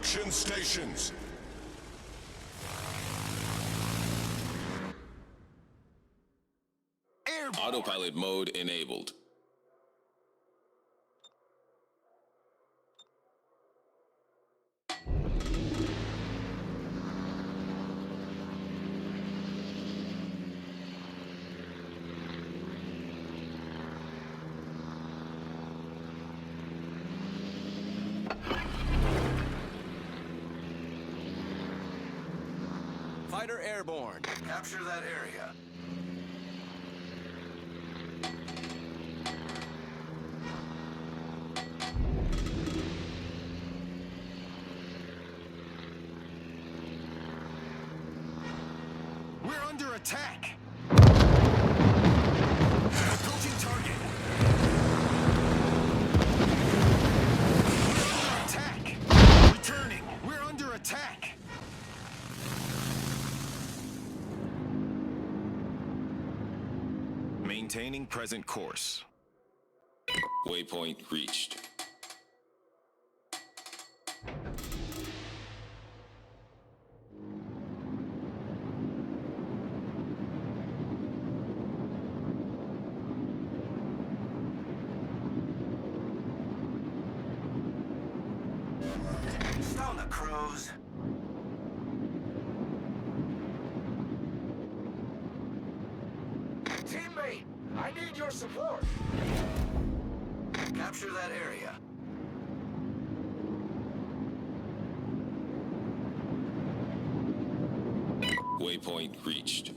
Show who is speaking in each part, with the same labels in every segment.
Speaker 1: Construction stations.
Speaker 2: Autopilot mode enabled.
Speaker 3: Fighter airborne.
Speaker 4: Capture that area.
Speaker 3: We're under attack. Approaching target. We're under attack. Returning. We're under attack.
Speaker 2: Maintaining present course. Waypoint reached.
Speaker 4: Stone the crows.
Speaker 5: Teammate, I need your support.
Speaker 4: Capture that area.
Speaker 2: Waypoint reached.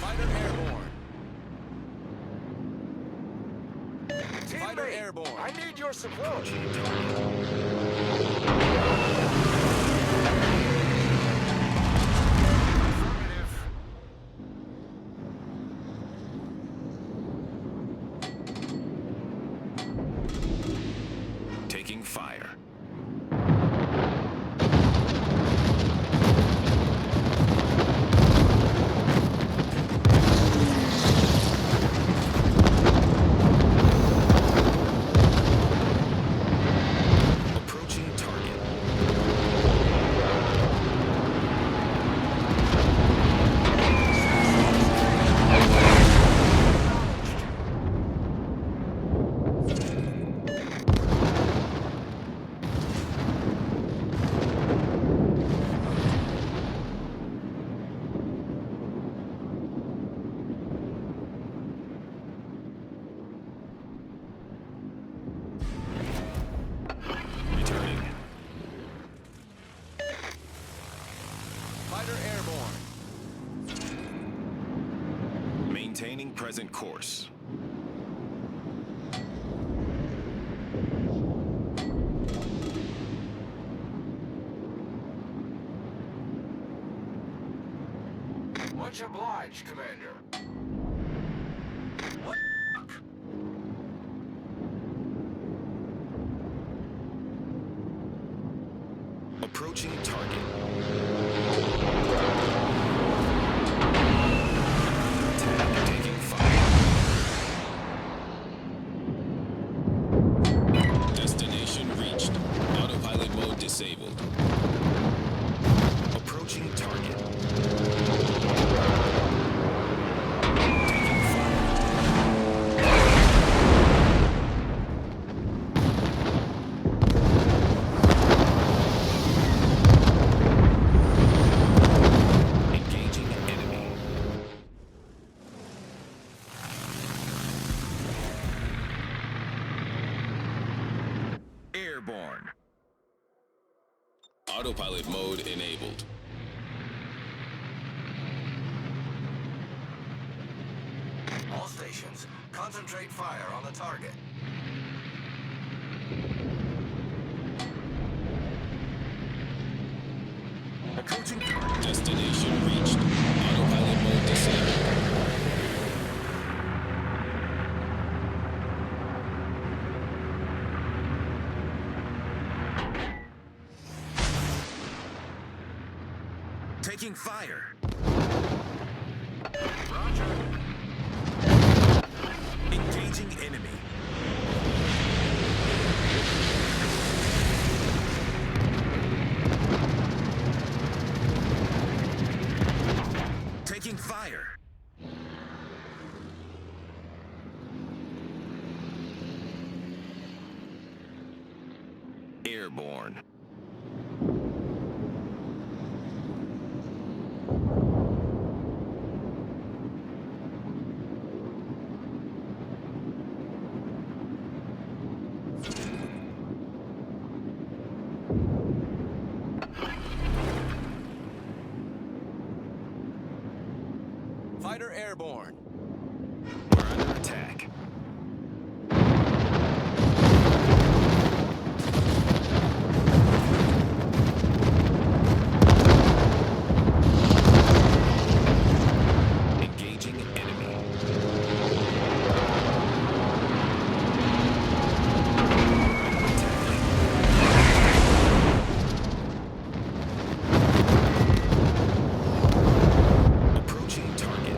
Speaker 3: Fighter airborne. Fighter
Speaker 5: Teammate,
Speaker 3: airborne.
Speaker 5: I need your support.
Speaker 4: Affirmative.
Speaker 2: Taking fire. Approaching target. Returning.
Speaker 3: Fighter airborne.
Speaker 2: Maintaining present course.
Speaker 5: Much obliged, Commander.
Speaker 4: What?
Speaker 2: Approaching target. Attack taking fire. Destination reached. Autopilot mode disabled. Approaching target. Taking fire. Engaging enemy. Airborne. Autopilot mode enabled.
Speaker 4: All stations, concentrate fire on the target.
Speaker 3: Approaching target.
Speaker 2: Destination reached. Autopilot mode disabled.
Speaker 3: Taking fire.
Speaker 4: Roger.
Speaker 5: Roger.
Speaker 3: Engaging enemy. Taking fire. Airborne. Fighter airborne. We're under attack. Engaging enemy. Approaching target.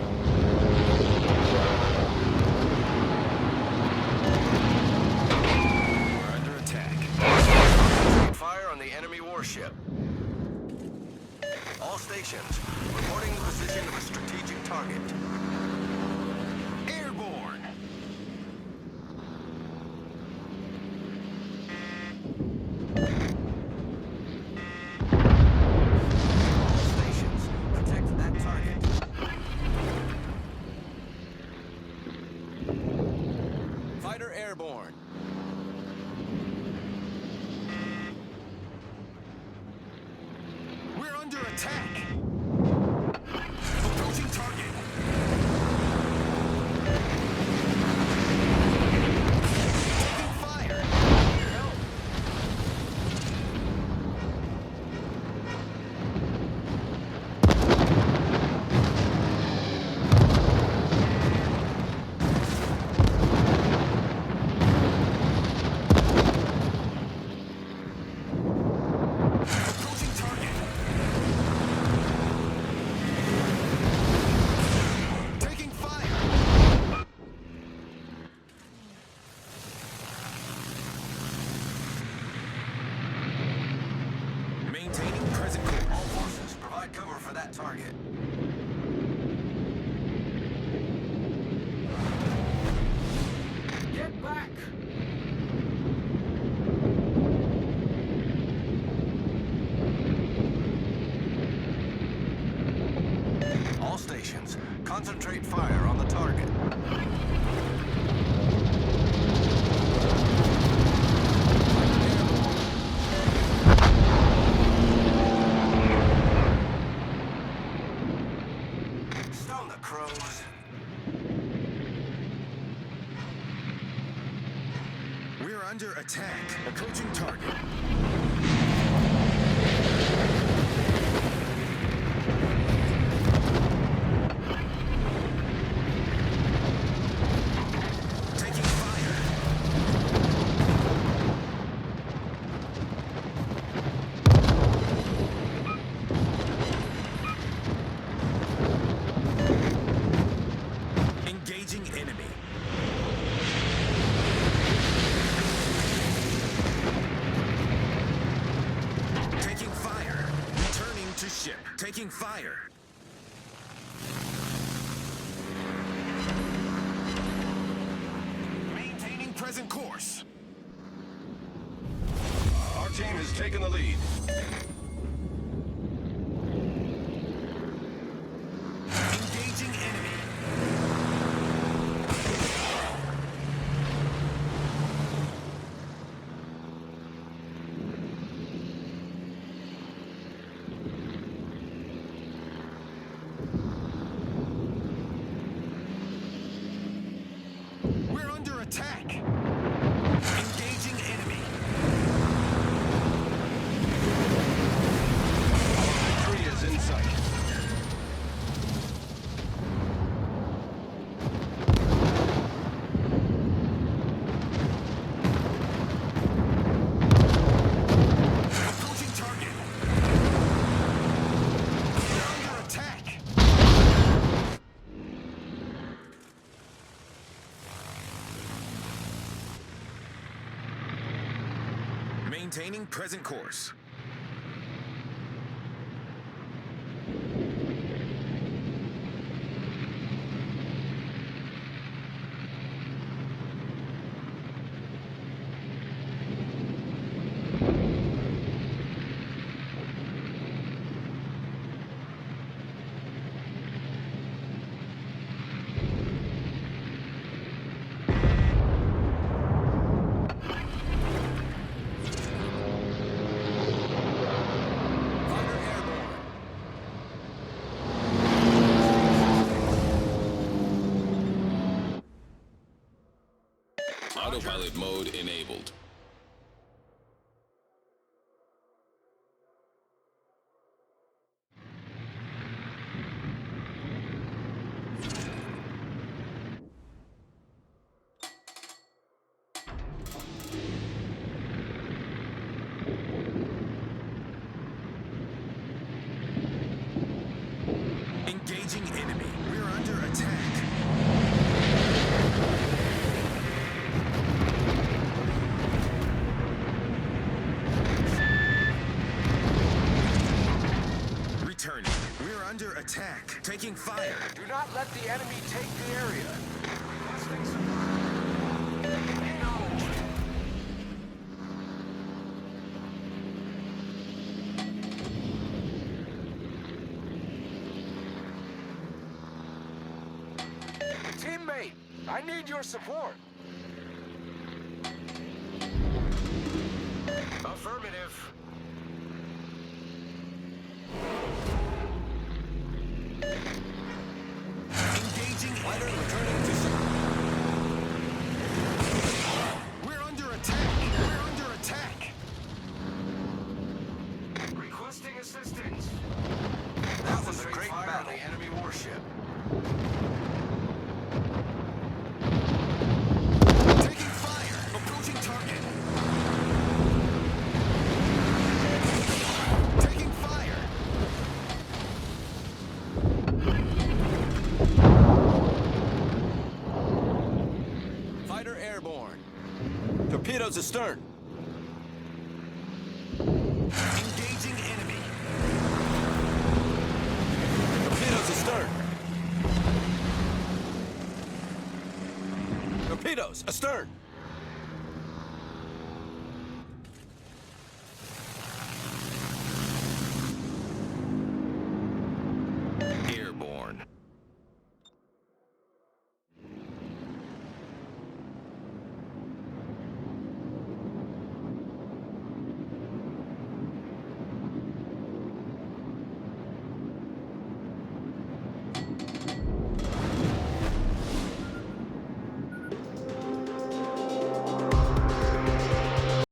Speaker 3: We're under attack.
Speaker 4: Concentrate fire on the enemy warship. All stations, reporting the position of a strategic target.
Speaker 3: Airborne.
Speaker 4: All stations, protect that target.
Speaker 3: Fighter airborne. We're under attack. Approaching target. Taking fire.
Speaker 5: Need help.
Speaker 3: Approaching target. Taking fire. Maintaining present course.
Speaker 4: All forces, provide cover for that target.
Speaker 5: Get back.
Speaker 4: All stations, concentrate fire on the target. Stone the crows.
Speaker 3: We're under attack. Approaching target. Taking fire. Engaging enemy. Taking fire. Returning to ship. Taking fire. Maintaining present course.
Speaker 1: Our team has taken the lead.
Speaker 3: Engaging enemy. We're under attack. Engaging enemy. Maintaining present course.
Speaker 2: Autopilot mode enabled.
Speaker 3: Engaging enemy. We're under attack. Returning. We're under attack. Taking fire.
Speaker 5: Do not let the enemy take the area. Requesting support. Hang on. Teammate, I need your support.
Speaker 4: Affirmative.
Speaker 3: Engaging fighter returning to ship. We're under attack. We're under attack.
Speaker 4: Requesting assistance. That was a great battle. The enemy warship.
Speaker 3: Taking fire. Approaching target. Taking fire. Fighter airborne. Torpedoes astern. Engaging enemy. Torpedoes astern. Torpedoes astern.